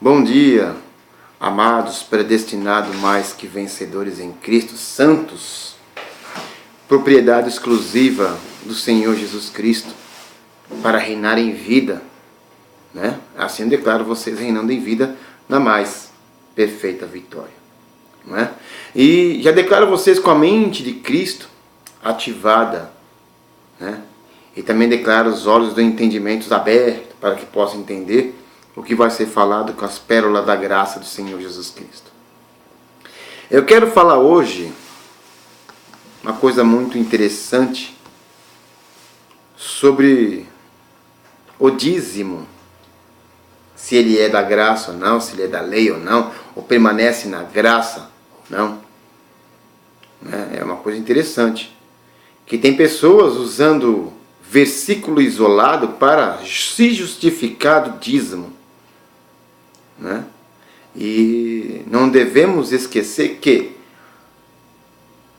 Bom dia, amados, predestinados mais que vencedores em Cristo, santos, propriedade exclusiva do Senhor Jesus Cristo, para reinar em vida, né? Assim eu declaro vocês reinando em vida na mais perfeita vitória, não é? E já declaro vocês com a mente de Cristo ativada, né? E também declaro os olhos do entendimento abertos para que possam entender o que vai ser falado com as pérolas da graça do Senhor Jesus Cristo. Eu quero falar hoje uma coisa muito interessante sobre o dízimo, se ele é da graça ou não, se ele é da lei ou não, ou permanece na graça ou não. É uma coisa interessante, que tem pessoas usando versículo isolado para se justificar do dízimo, né? E não devemos esquecer que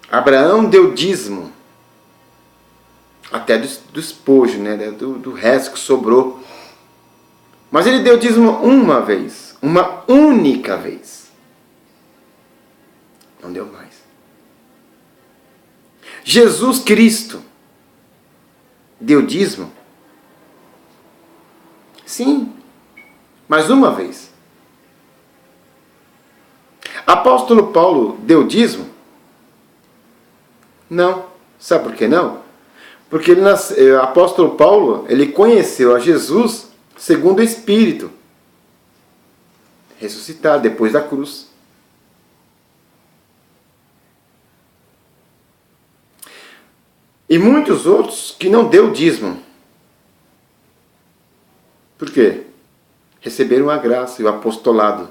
Abraão deu dízimo até do despojo, né? do resto que sobrou. Mas ele deu dízimo uma vez, uma única vez. Não deu mais. Jesus Cristo deu dízimo? Sim, mas uma vez. Apóstolo Paulo deu dízimo? Não. Sabe por que não? Porque apóstolo Paulo, ele conheceu a Jesus segundo o Espírito, ressuscitado depois da cruz. E muitos outros que não deu dízimo. Por quê? Receberam a graça e o apostolado,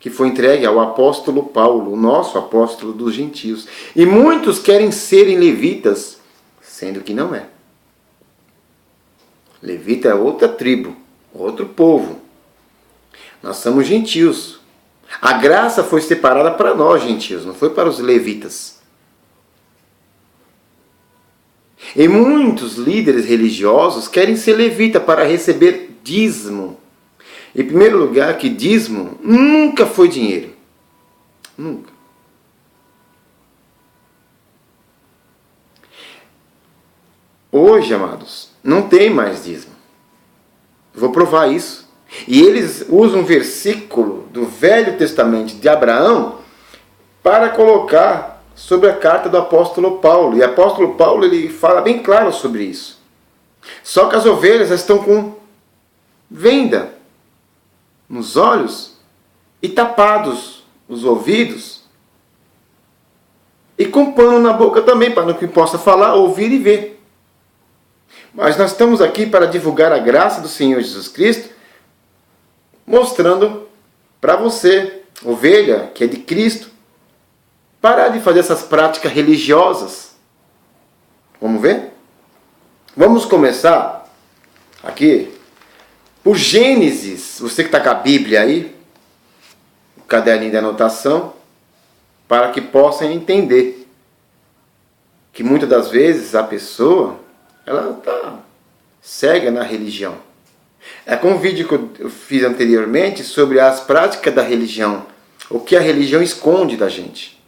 que foi entregue ao apóstolo Paulo, o nosso apóstolo dos gentios. E muitos querem serem levitas, sendo que não é. Levita é outra tribo, outro povo. Nós somos gentios. A graça foi separada para nós, gentios, não foi para os levitas. E muitos líderes religiosos querem ser levita para receber dízimo. Em primeiro lugar, que dízimo nunca foi dinheiro. Nunca. Hoje, amados, não tem mais dízimo. Vou provar isso. E eles usam um versículo do Velho Testamento de Abraão para colocar sobre a carta do apóstolo Paulo. E o apóstolo Paulo, ele fala bem claro sobre isso. Só que as ovelhas estão com venda nos olhos e tapados os ouvidos e com pano na boca também, para que possa falar, ouvir e ver. Mas nós estamos aqui para divulgar a graça do Senhor Jesus Cristo, mostrando para você, ovelha, que é de Cristo, parar de fazer essas práticas religiosas. Vamos ver? Vamos começar aqui por Gênesis. Você que está com a Bíblia aí, o caderninho de anotação, para que possa entender que muitas das vezes a pessoa, ela está cega na religião. É como o vídeo que eu fiz anteriormente sobre as práticas da religião, o que a religião esconde da gente.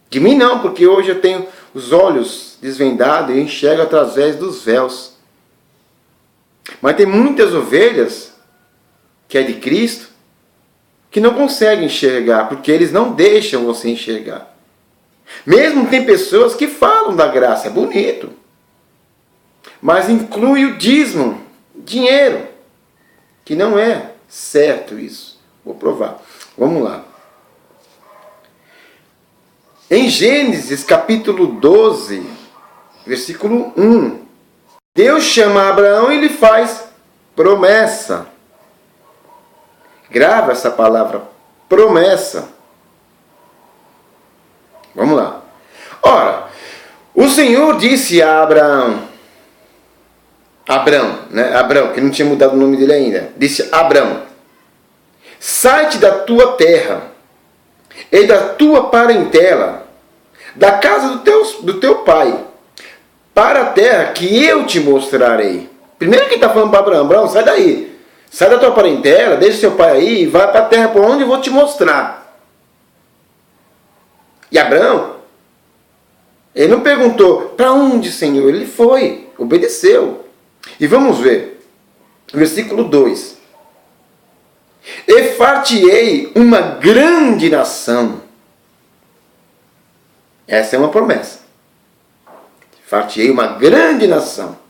De mim não, porque hoje eu tenho os olhos desvendados e enxergo através dos véus. Mas tem muitas ovelhas, que é de Cristo, que não conseguem enxergar, porque eles não deixam você enxergar. Mesmo tem pessoas que falam da graça, é bonito, mas inclui o dízimo, dinheiro, que não é certo isso. Vou provar. Vamos lá. Em Gênesis capítulo 12, versículo 1, Deus chama Abraão e lhe faz promessa. Grava essa palavra, promessa. Vamos lá. Ora, o Senhor disse a Abraão, Abrão, que não tinha mudado o nome dele ainda, disse Abrão: sai-te da tua terra e da tua parentela, da casa do teu pai, para a terra que eu te mostrarei. Primeiro que está falando para Abraão, Abraão, sai daí. Sai da tua parentela, deixa seu pai aí e vai para a terra por onde eu vou te mostrar. E Abraão, ele não perguntou, para onde, Senhor? Ele foi, obedeceu. E vamos ver, versículo 2. E far-te-ei uma grande nação. Essa é uma promessa. Far-te-ei uma grande nação.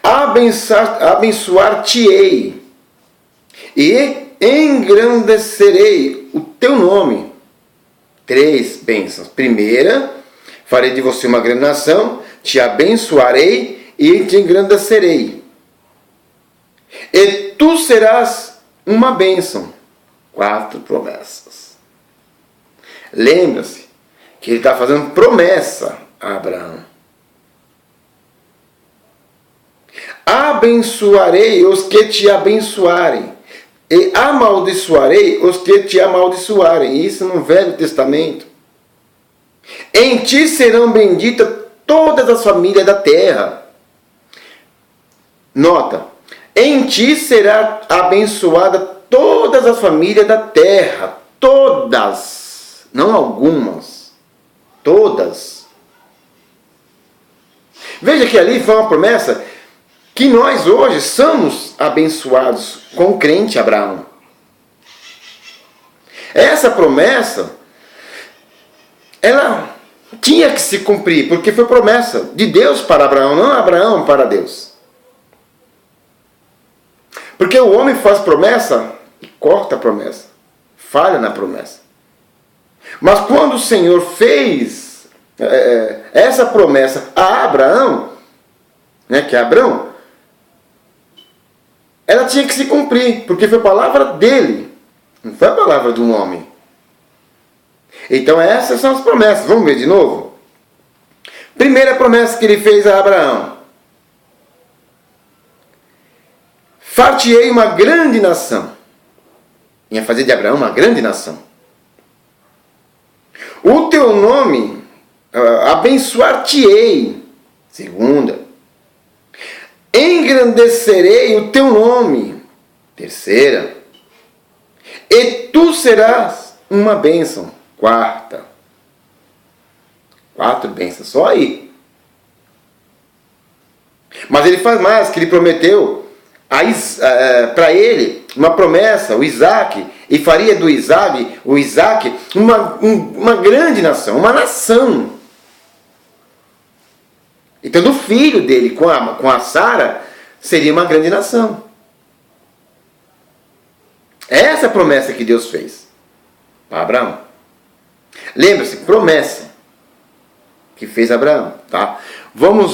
Abençoar-te-ei e engrandecerei o teu nome. 3 bênçãos. Primeira, farei de você uma grande nação, te abençoarei e te engrandecerei. E tu serás uma bênção. 4 promessas. Lembra-se que ele está fazendo promessa a Abraão. Abençoarei os que te abençoarem, e amaldiçoarei os que te amaldiçoarem. Isso no Velho Testamento. Em ti serão benditas todas as famílias da terra. Nota, em ti será abençoada todas as famílias da terra. Todas, não algumas. Todas. Veja que ali foi uma promessa que nós hoje somos abençoados com o crente Abraão. Essa promessa, ela tinha que se cumprir, porque foi promessa de Deus para Abraão, não Abraão para Deus. Porque o homem faz promessa e corta a promessa, falha na promessa. Mas quando o Senhor fez essa promessa a Abraão, que é Abraão, ela tinha que se cumprir, porque foi a palavra dele, não foi a palavra de um homem. Então essas são as promessas. Vamos ver de novo? Primeira promessa que ele fez a Abraão: far-te-ei uma grande nação. Ia fazer de Abraão uma grande nação. O teu nome abençoar-te-ei. Segunda. Engrandecerei o teu nome. Terceira. E tu serás uma bênção. Quarta. 4 bênçãos só aí. Mas ele faz mais, que ele prometeu para ele uma promessa, o Isaac, e faria do Isaac, uma grande nação, uma nação. Então, do filho dele com a Sara, seria uma grande nação. Essa é a promessa que Deus fez para Abraão. Lembra-se, promessa que fez Abraão. Tá? Nós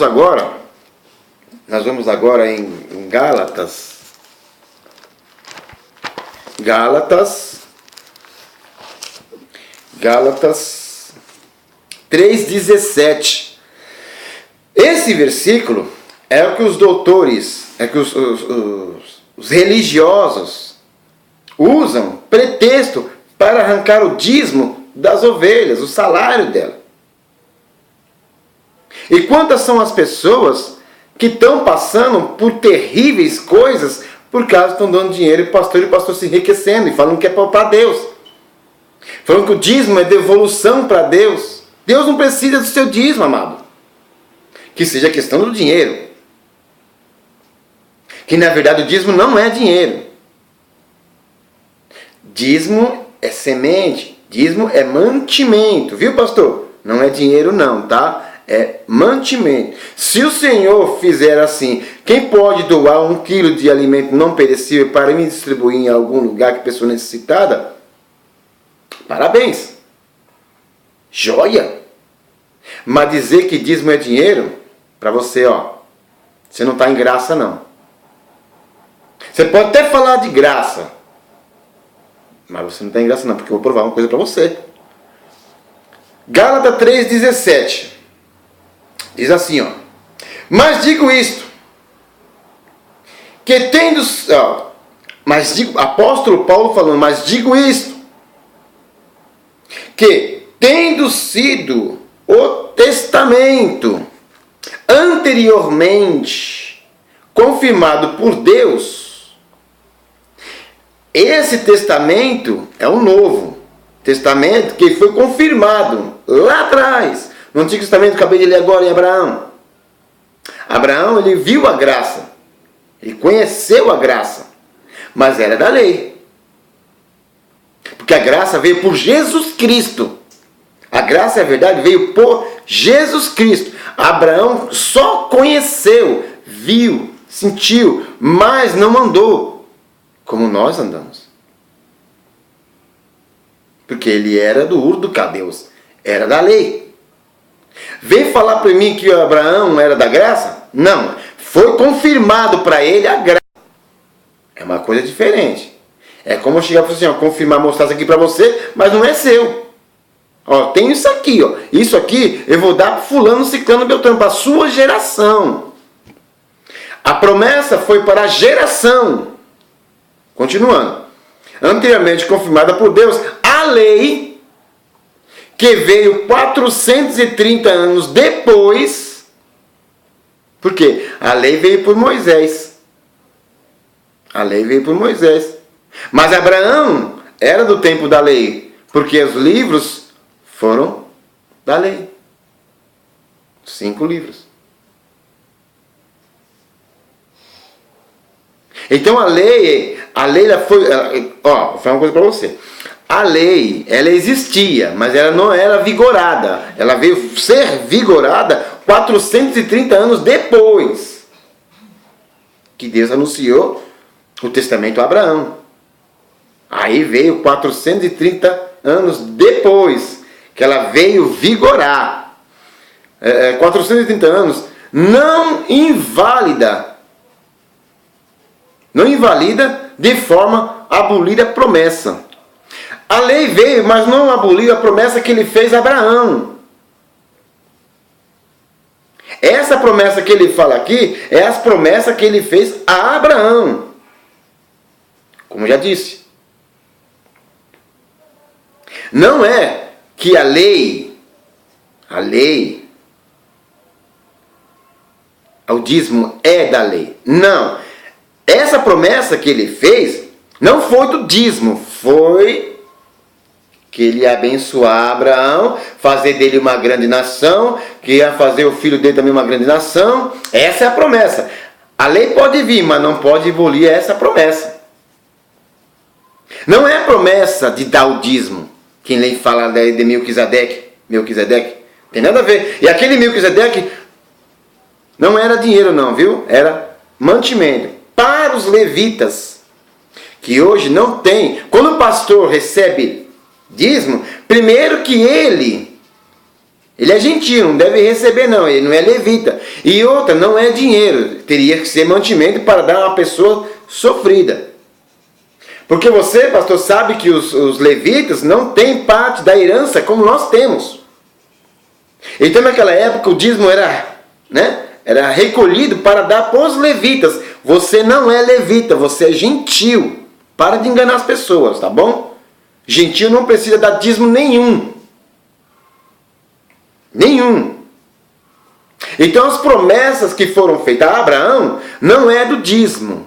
vamos agora em Gálatas. Gálatas 3,17. Esse versículo é o que os doutores, os religiosos usam pretexto para arrancar o dízimo das ovelhas, o salário dela. E quantas são as pessoas que estão passando por terríveis coisas por causa que estão dando dinheiro e o pastor se enriquecendo e falando que é para Deus. Falando que o dízimo é devolução para Deus. Deus não precisa do seu dízimo, amado. Que seja questão do dinheiro. Que na verdade o dízimo não é dinheiro. Dízimo é semente. Dízimo é mantimento. Viu, pastor? Não é dinheiro não, tá? É mantimento. Se o Senhor fizer assim, quem pode doar 1 quilo de alimento não perecível para me distribuir em algum lugar que pessoa necessitada? Parabéns. Joia. Mas dizer que dízimo é dinheiro, para você, você não está em graça não. Você pode até falar de graça, mas você não está em graça não, porque eu vou provar uma coisa para você. Gálatas 3,17 diz assim, mas digo isto, que tendo, apóstolo Paulo falando, mas digo isto, que tendo sido o testamento anteriormente confirmado por Deus, esse testamento é um novo testamento que foi confirmado lá atrás, no Antigo Testamento, que acabei de ler agora em Abraão. Abraão, ele viu a graça, ele conheceu a graça, mas era da lei. Porque a graça veio por Jesus Cristo. A graça e a verdade veio por Jesus Cristo. Abraão só conheceu, viu, sentiu, mas não andou como nós andamos. Porque ele era do Ur dos Caldeus, era da lei. Vem falar para mim que Abraão era da graça? Não, foi confirmado para ele a graça. É uma coisa diferente. É como eu chegar e falar assim, ó, confirmar, mostrar isso aqui para você, mas não é seu. Ó, tem isso aqui, ó. Isso aqui eu vou dar para fulano, ciclano, beltrano, para a sua geração. A promessa foi para a geração. Continuando. Anteriormente confirmada por Deus, a lei, que veio 430 anos depois. Por quê? A lei veio por Moisés. A lei veio por Moisés. Mas Abraão era do tempo da lei, porque os livros foram da lei. 5 livros. Então a lei ela foi... Ó, vou falar uma coisa para você. A lei, ela existia, mas ela não era vigorada. Ela veio ser vigorada 430 anos depois que Deus anunciou o testamento a Abraão. Aí veio 430 anos depois que ela veio vigorar. 430 anos não invalida de forma a abolir a promessa. A lei veio, mas não aboliu a promessa que ele fez a Abraão. Essa promessa que ele fala aqui é as promessas que ele fez a Abraão. Como já disse. Não é que a lei, o dízimo é da lei. Não. Essa promessa que ele fez não foi do dízimo, foi que ele ia abençoar Abraão, fazer dele uma grande nação, que ia fazer o filho dele também uma grande nação. Essa é a promessa. A lei pode vir, mas não pode abolir essa promessa. Não é a promessa de dar o dízimo. Quem lê fala de Melquisedeque, tem nada a ver. E aquele Melquisedeque não era dinheiro não, viu? Era mantimento para os levitas, que hoje não tem. Quando o pastor recebe dízimo, primeiro que ele é gentio, não deve receber não, ele não é levita. E outra, não é dinheiro, teria que ser mantimento para dar a uma pessoa sofrida. Porque você, pastor, sabe que os levitas não têm parte da herança como nós temos. Então naquela época o dízimo era recolhido para dar para os levitas. Você não é levita, você é gentio. Para de enganar as pessoas, tá bom? Gentio não precisa dar dízimo nenhum. Nenhum. Então as promessas que foram feitas a Abraão não é do dízimo.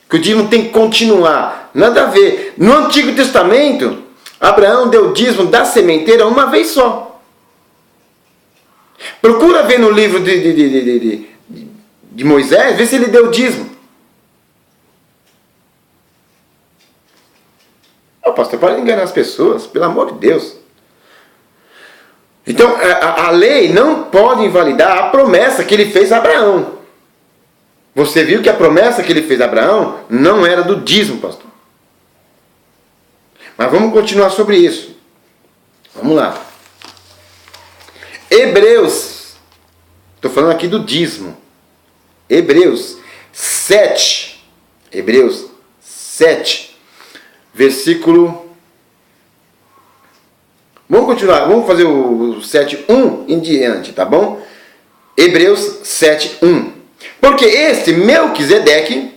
Que o dízimo tem que continuar. Nada a ver. No Antigo Testamento, Abraão deu dízimo da sementeira uma vez só. Procura ver no livro de Moisés, vê se ele deu dízimo. Ô pastor, para de enganar as pessoas, pelo amor de Deus. Então, a lei não pode invalidar a promessa que ele fez a Abraão. Você viu que a promessa que ele fez a Abraão não era do dízimo, pastor. Mas vamos continuar sobre isso. Vamos lá. Hebreus. Estou falando aqui do dízimo. Hebreus 7. Hebreus 7. Versículo... Vamos continuar. Vamos fazer o 7:1 em diante, tá bom? Hebreus 7:1. Porque este Melquisedeque,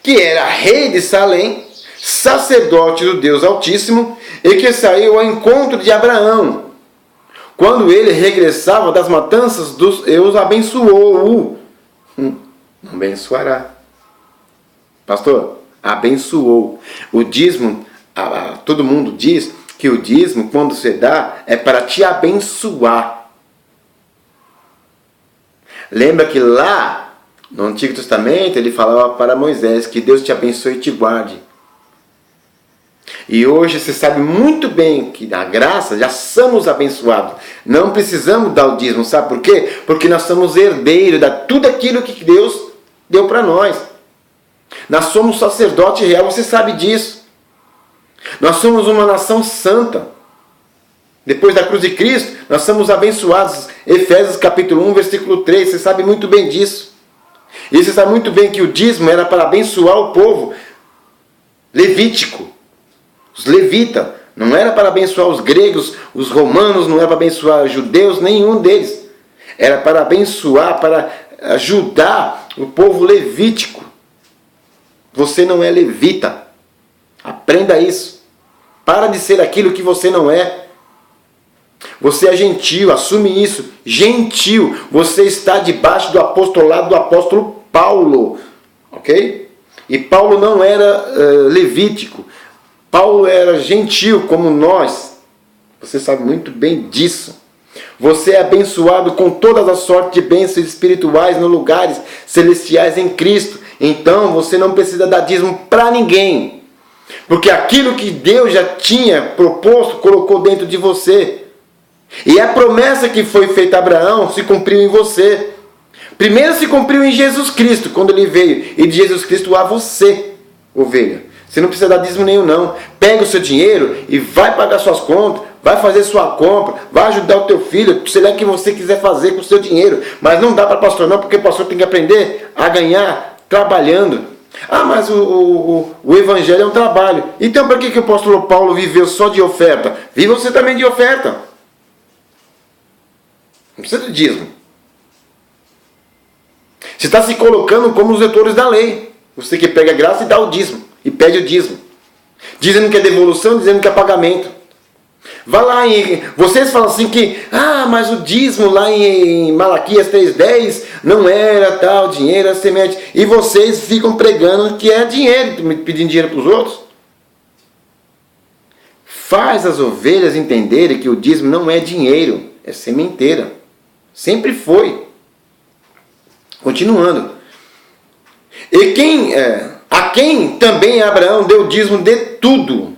que era rei de Salém, sacerdote do Deus Altíssimo, e que saiu ao encontro de Abraão, quando ele regressava das matanças dos... Deus abençoou-o. Não abençoará. Pastor, abençoou. O dízimo, todo mundo diz que o dízimo, quando você dá, é para te abençoar. Lembra que lá no Antigo Testamento ele falava para Moisés que Deus te abençoe e te guarde. E hoje você sabe muito bem que na graça já somos abençoados. Não precisamos dar o dízimo, sabe por quê? Porque nós somos herdeiros de tudo aquilo que Deus deu para nós. Nós somos sacerdote real, você sabe disso. Nós somos uma nação santa. Depois da cruz de Cristo, nós somos abençoados. Efésios capítulo 1, versículo 3, você sabe muito bem disso. E você sabe muito bem que o dízimo era para abençoar o povo levítico. Os levitas. Não era para abençoar os gregos, os romanos, não era para abençoar os judeus, nenhum deles. Era para abençoar, para ajudar o povo levítico. Você não é levita. Aprenda isso. Para de ser aquilo que você não é. Você é gentil, assume isso. Gentil. Você está debaixo do apostolado do apóstolo Paulo. Ok? E Paulo não era levítico. Paulo era gentil como nós. Você sabe muito bem disso. Você é abençoado com todas as sortes de bênçãos espirituais nos lugares celestiais em Cristo. Então você não precisa dar dízimo para ninguém. Porque aquilo que Deus já tinha proposto, colocou dentro de você. E a promessa que foi feita a Abraão se cumpriu em você. Primeiro se cumpriu em Jesus Cristo, quando ele veio. E de Jesus Cristo a você, ovelha. Você não precisa dar dízimo nenhum, não. Pega o seu dinheiro e vai pagar suas contas, vai fazer sua compra, vai ajudar o teu filho, seja o que você quiser fazer com o seu dinheiro. Mas não dá para pastor não, porque o pastor tem que aprender a ganhar trabalhando. Ah, mas o evangelho é um trabalho. Então por que o apóstolo Paulo viveu só de oferta? Viva você também de oferta. Não precisa de dízimo. Você está se colocando como os detores da lei. Você que pega a graça e dá o dízimo. E pede o dízimo. Dizendo que é devolução, dizendo que é pagamento. Vá lá em... Vocês falam assim que... Ah, mas o dízimo lá em Malaquias 3:10 não era tal, dinheiro, era semente. E vocês ficam pregando que é dinheiro, pedindo dinheiro para os outros. Faz as ovelhas entenderem que o dízimo não é dinheiro, é sementeira. Sempre foi. Continuando. E a quem também Abraão deu dízimo de tudo.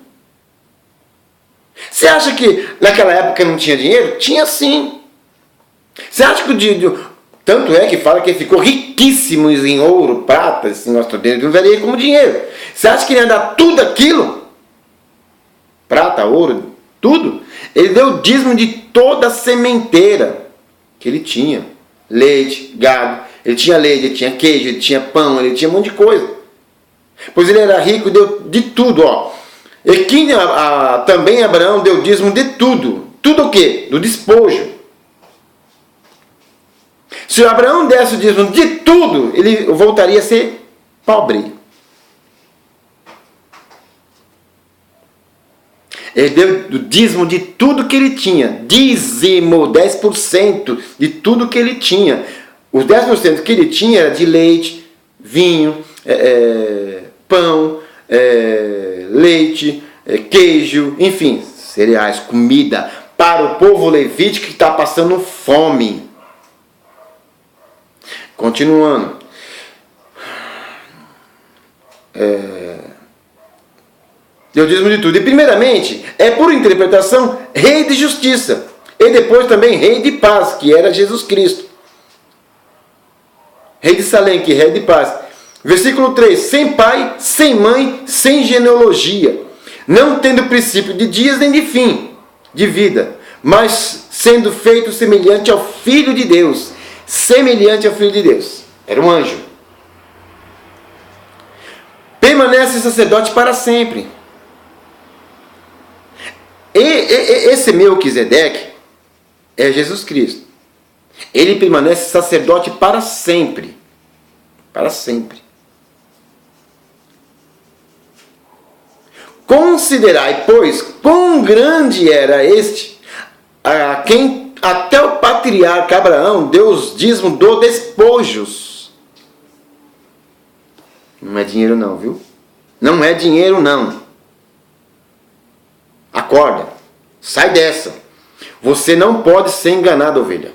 Você acha que naquela época não tinha dinheiro? Tinha sim. Você acha que o dinheiro... Tanto é que fala que ele ficou riquíssimo em ouro, prata, esse nosso Deus não valia como dinheiro. Você acha que ele ia dar tudo aquilo? Prata, ouro, tudo? Ele deu dízimo de toda a sementeira que ele tinha. Leite, gado. Ele tinha leite, ele tinha queijo, ele tinha pão, ele tinha um monte de coisa. Pois ele era rico e deu de tudo, ó. E que também Abraão deu dízimo de tudo. Tudo o quê? Do despojo. Se Abraão desse o dízimo de tudo, ele voltaria a ser pobre. Ele deu o dízimo de tudo que ele tinha. Dízimo, 10% de tudo que ele tinha. Os 10% que ele tinha era de leite, vinho, pão, leite, queijo, enfim, cereais, comida para o povo levítico que está passando fome. Continuando. Deu dízimo de tudo. E primeiramente, por interpretação, rei de justiça. E depois também rei de paz, que era Jesus Cristo. Rei de Salém, que é rei de paz. Versículo 3. Sem pai, sem mãe, sem genealogia. Não tendo princípio de dias nem de fim de vida. Mas sendo feito semelhante ao Filho de Deus. Semelhante ao Filho de Deus. Era um anjo. Permanece sacerdote para sempre. Esse Melquisedeque é Jesus Cristo. Ele permanece sacerdote para sempre. Para sempre. Considerai, pois, quão grande era este, a quem até o patriarca Abraão deu os dízimos dos despojos. Não é dinheiro não, viu? Não é dinheiro não. Acorda. Sai dessa. Você não pode ser enganado, ovelha.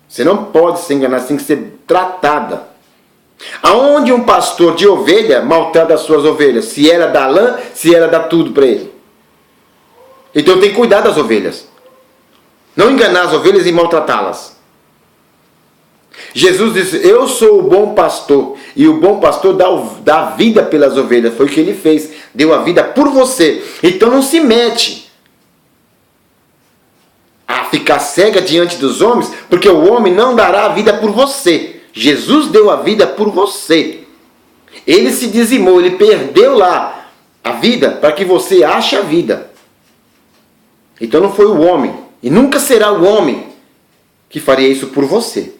Você não pode ser enganado, você tem que ser tratada. Aonde um pastor de ovelha maltrata as suas ovelhas? Se ela dá lã, se ela dá tudo para ele. Então tem que cuidar das ovelhas. Não enganar as ovelhas e maltratá-las. Jesus disse, eu sou o bom pastor. E o bom pastor dá a vida pelas ovelhas. Foi o que ele fez. Deu a vida por você. Então não se mete a ficar cega diante dos homens, porque o homem não dará a vida por você. Jesus deu a vida por você. Ele se dizimou, ele perdeu lá a vida para que você ache a vida. Então não foi o homem, e nunca será o homem que faria isso por você.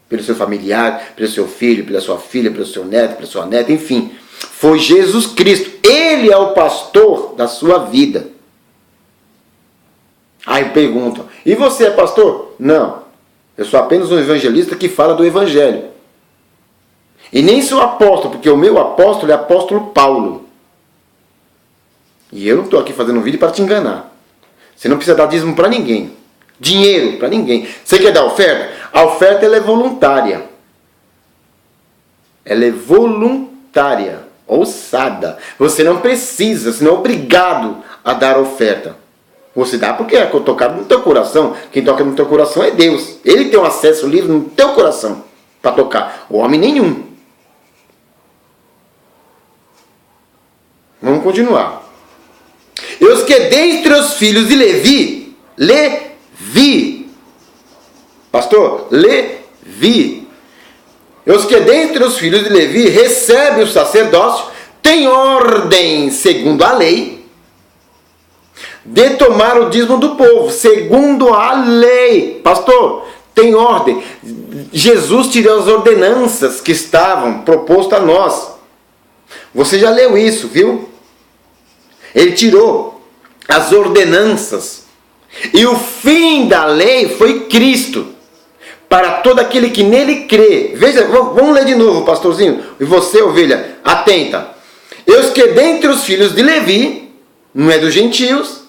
Pelo seu familiar, pelo seu filho, pela sua filha, pelo seu neto, pela sua neta, enfim. Foi Jesus Cristo. Ele é o pastor da sua vida. Aí perguntam, e você é pastor? Não, eu sou apenas um evangelista que fala do evangelho. E nem sou apóstolo, porque o meu apóstolo é apóstolo Paulo. E eu não estou aqui fazendo um vídeo para te enganar. Você não precisa dar dízimo para ninguém. Dinheiro para ninguém. Você quer dar oferta? A oferta ela é voluntária. Ela é voluntária. Ousada. Você não precisa, você não é obrigado a dar oferta. Você dá porque é tocado no teu coração. Quem toca no teu coração é Deus. Ele tem um acesso livre no teu coração para tocar. O homem nenhum. Vamos continuar. E os que dentre os filhos de Levi, pastor, Levi. E os que dentre os filhos de Levi recebe o sacerdócio, tem ordem segundo a lei, de tomar o dízimo do povo, segundo a lei. Pastor, tem ordem. Jesus tirou as ordenanças que estavam propostas a nós. Você já leu isso, viu? Ele tirou as ordenanças. E o fim da lei foi Cristo. Para todo aquele que nele crê. Veja, vamos ler de novo, pastorzinho. E você, ovelha, atenta. E os que dentre os filhos de Levi, não é dos gentios,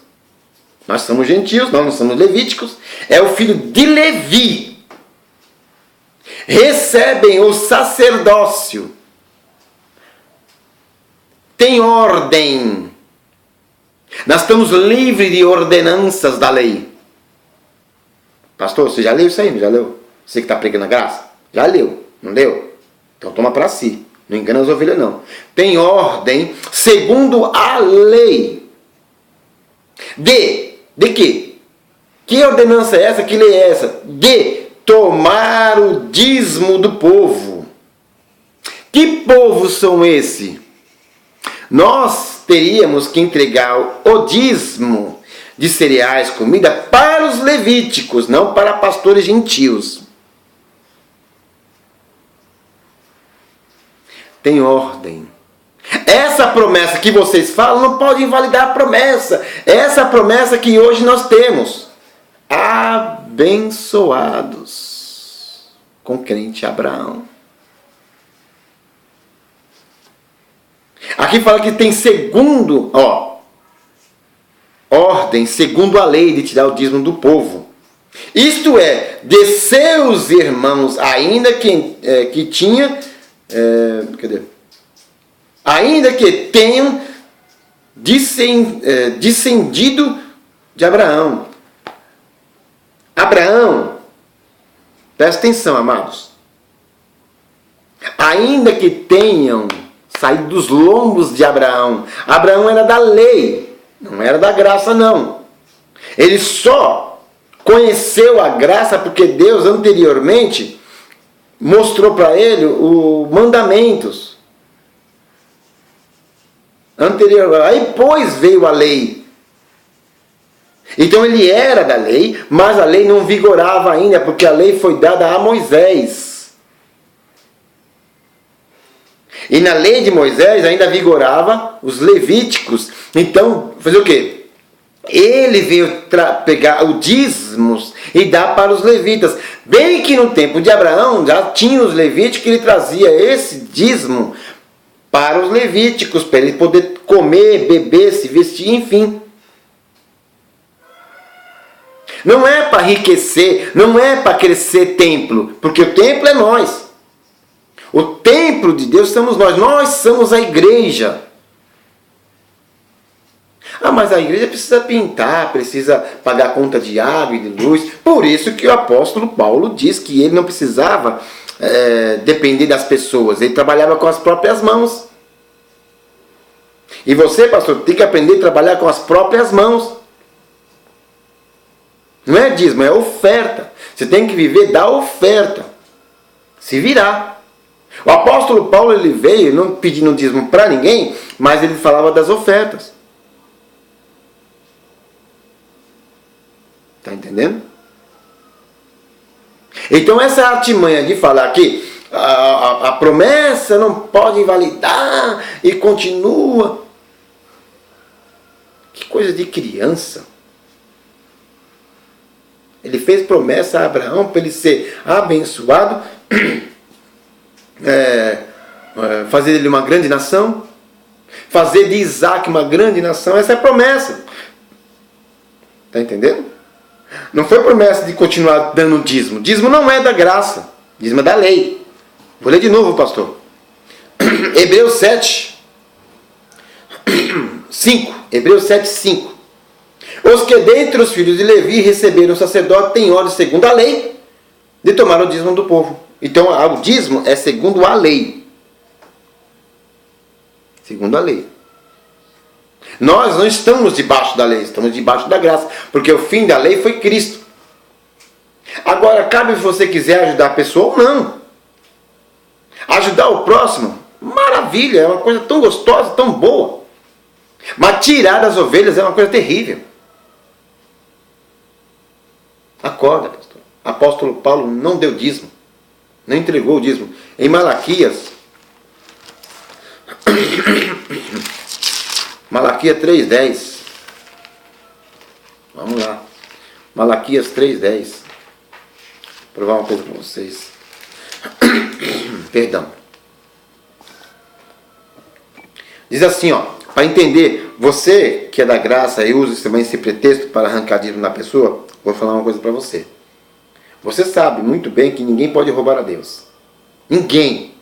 nós somos gentios, nós não somos levíticos, é o filho de Levi, recebem o sacerdócio, tem ordem. Nós estamos livres de ordenanças da lei. Pastor, você já leu isso aí? Não já leu? Você que está pregando a graça? Já leu? Não leu? Então toma para si. Não engana as ovelhas não. Tem ordem segundo a lei. De quê? Que ordenança é essa? Que lei é essa? De tomar o dízimo do povo. Que povo são esse? Nós teríamos que entregar o dízimo de cereais, comida, para os levíticos, não para pastores gentios. Tem ordem. Essa promessa que vocês falam não pode invalidar a promessa. Essa promessa que hoje nós temos. Abençoados com crente Abraão. Aqui fala que tem ordem segundo a lei de tirar o dízimo do povo. Isto é, de seus irmãos, ainda que tenham descendido de Abraão. Abraão, presta atenção, amados. Ainda que tenham saído dos lombos de Abraão. Abraão era da lei, não era da graça, não. Ele só conheceu a graça porque Deus anteriormente mostrou para ele os mandamentos. Aí depois veio a lei. Então ele era da lei, mas a lei não vigorava ainda, porque a lei foi dada a Moisés. E na lei de Moisés ainda vigorava os levíticos. Então, fazer o quê? Ele veio pegar o dízimos e dar para os levitas. Bem que no tempo de Abraão já tinha os levíticos, que ele trazia esse dízimo para os levíticos, para ele poder comer, beber, se vestir, enfim. Não é para enriquecer, não é para crescer templo, porque o templo é nós. O templo de Deus somos nós somos a igreja. Mas a igreja precisa pintar, precisa pagar conta de água e de luz. Por isso que o apóstolo Paulo diz que ele não precisava depender das pessoas. Ele trabalhava com as próprias mãos. E você, pastor, tem que aprender a trabalhar com as próprias mãos. Não é dízimo, é oferta. Você tem que viver da oferta. Se virar. O apóstolo Paulo, ele veio não pedindo dízimo para ninguém, mas ele falava das ofertas. Está entendendo? Então essa artimanha de falar que a promessa não pode invalidar e continua. Que coisa de criança. Ele fez promessa a Abraão para ele ser abençoado, fazer dele uma grande nação, fazer de Isaac uma grande nação. Essa é a promessa. Está entendendo? Não foi promessa de continuar dando dízimo. Dízimo não é da graça. Dízimo é da lei. Vou ler de novo, pastor. Hebreus 7, 5. Hebreus 7, 5. Os que dentre os filhos de Levi receberam o sacerdote têm ordem segundo a lei de tomar o dízimo do povo. Então o dízimo é segundo a lei. Segundo a lei. Nós não estamos debaixo da lei, estamos debaixo da graça. Porque o fim da lei foi Cristo. Agora, cabe se você quiser ajudar a pessoa ou não. Ajudar o próximo, maravilha, é uma coisa tão gostosa, tão boa. Mas tirar das ovelhas é uma coisa terrível. Acorda, pastor. Apóstolo Paulo não deu dízimo. Não entregou o dízimo. Em Malaquias. Malaquias 3:10. Vamos lá. Malaquias 3:10. Vou provar uma coisa para vocês. Perdão. Diz assim, para entender, você que é da graça e usa também esse pretexto para arrancar dízimo da pessoa, vou falar uma coisa para você. Você sabe muito bem que ninguém pode roubar a Deus. Ninguém.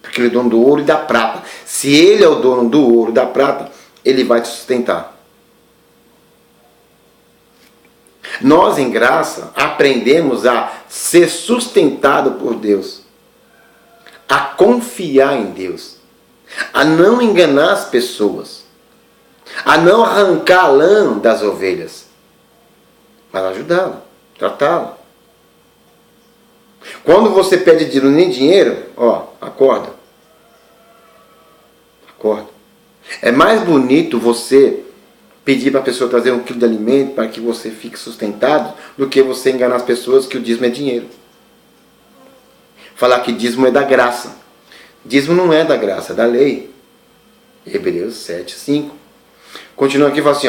Porque ele é dono do ouro e da prata. Se ele é o dono do ouro e da prata, ele vai te sustentar. Nós, em graça, aprendemos a ser sustentado por Deus. A confiar em Deus. A não enganar as pessoas. A não arrancar a lã das ovelhas. Mas ajudá-la. Tratá-la. Quando você pede dinheiro nem dinheiro, acorda. Acorda. É mais bonito você pedir para a pessoa trazer 1 quilo de alimento para que você fique sustentado do que você enganar as pessoas que o dízimo é dinheiro. Falar que dízimo é da graça. Dízimo não é da graça, é da lei. Hebreus 7, 5. Continua aqui e fala assim,